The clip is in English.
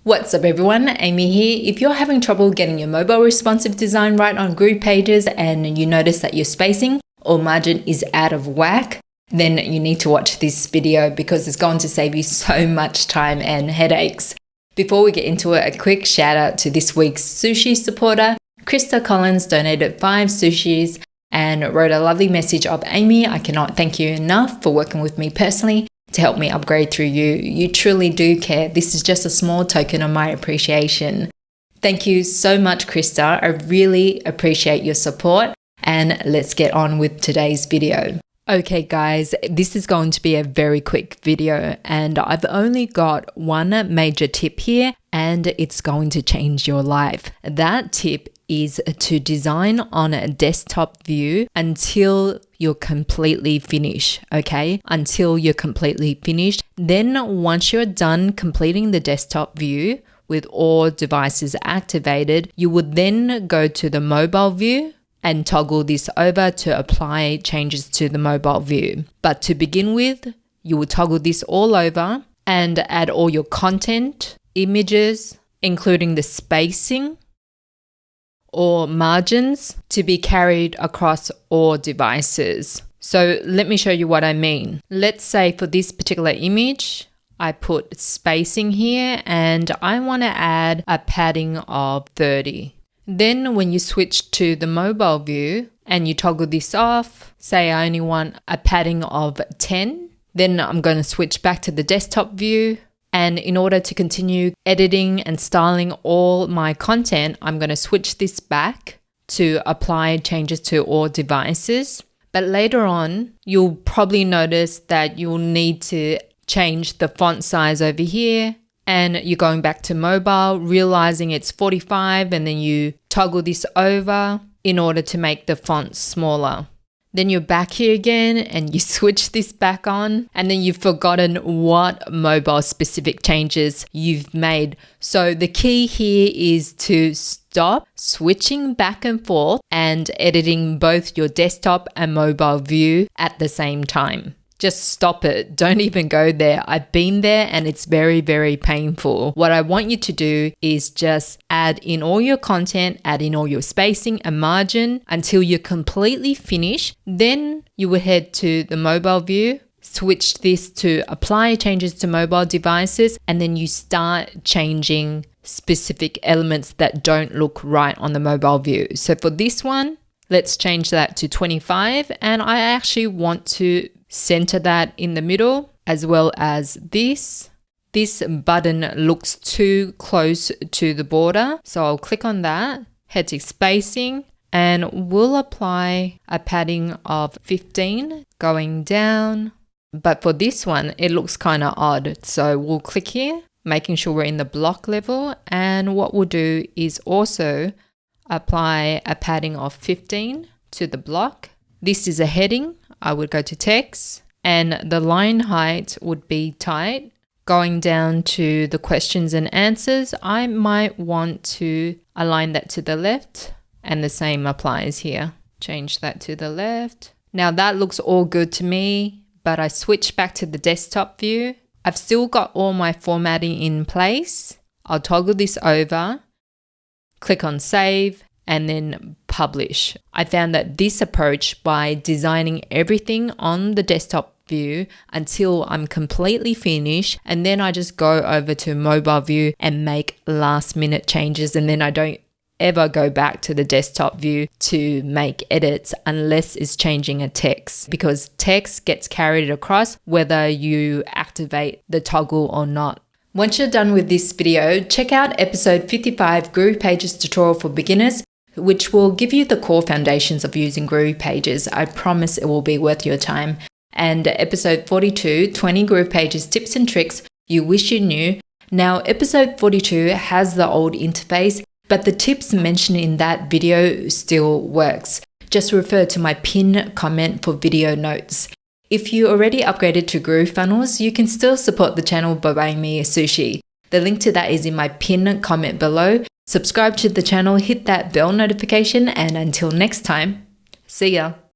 What's up everyone, Amy here. If you're having trouble getting your mobile responsive design right on Groovepages and you notice that your spacing or margin is out of whack, then you need to watch this video because it's going to save you so much time and headaches. Before we get into it, a quick shout out to this week's sushi supporter. Krista Collins donated 5 sushis and wrote a lovely message of, Amy, I cannot thank you enough for working with me personally to help me upgrade through you. You truly do care. This is just a small token of my appreciation. Thank you so much, Krista. I really appreciate your support, and let's get on with today's video. Okay guys, this is going to be a very quick video and I've only got one major tip here and it's going to change your life. That tip is to design on a desktop view until you're completely finished, okay? Until you're completely finished. Then once you're done completing the desktop view with all devices activated, you would then go to the mobile view and toggle this over to apply changes to the mobile view. But to begin with, you will toggle this all over and add all your content, images, including the spacing or margins to be carried across all devices. So let me show you what I mean. Let's say for this particular image, I put spacing here and I want to add a padding of 30. Then when you switch to the mobile view and you toggle this off, say I only want a padding of 10, then I'm going to switch back to the desktop view. And in order to continue editing and styling all my content, I'm going to switch this back to apply changes to all devices. But later on, you'll probably notice that you'll need to change the font size over here. And you're going back to mobile, realizing it's 45, and then you toggle this over in order to make the font smaller. Then you're back here again and you switch this back on, and then you've forgotten what mobile specific changes you've made. So the key here is to stop switching back and forth and editing both your desktop and mobile view at the same time. Just stop it. Don't even go there. I've been there and it's very, very painful. What I want you to do is just add in all your content, add in all your spacing and margin until you're completely finished. Then you will head to the mobile view, switch this to apply changes to mobile devices, and then you start changing specific elements that don't look right on the mobile view. So for this one, let's change that to 25, and I actually want to center that in the middle, as well as this. This button looks too close to the border, so I'll click on that, head to spacing, and we'll apply a padding of 15 going down. But for this one, it looks kind of odd, so we'll click here, making sure we're in the block level, and what we'll do is also apply a padding of 15 to the block. This is a heading. I would go to text and the line height would be tight. Going down to the questions and answers, I might want to align that to the left, and the same applies here. Change that to the left. Now that looks all good to me, but I switch back to the desktop view. I've still got all my formatting in place. I'll toggle this over, click on save, and then publish. I found that this approach, by designing everything on the desktop view until I'm completely finished, and then I just go over to mobile view and make last minute changes, and then I don't ever go back to the desktop view to make edits unless it's changing a text, because text gets carried across whether you activate the toggle or not. Once you're done with this video, check out episode 55 Groovepages tutorial for beginners, which will give you the core foundations of using Groovepages. I promise it will be worth your time. And episode 42, 20 Groovepages tips and tricks you wish you knew. Now, episode 42 has the old interface, but the tips mentioned in that video still works. Just refer to my pinned comment for video notes. If you already upgraded to GrooveFunnels, you can still support the channel by buying me a sushi. The link to that is in my pinned comment below. Subscribe to the channel, hit that bell notification, and until next time, see ya.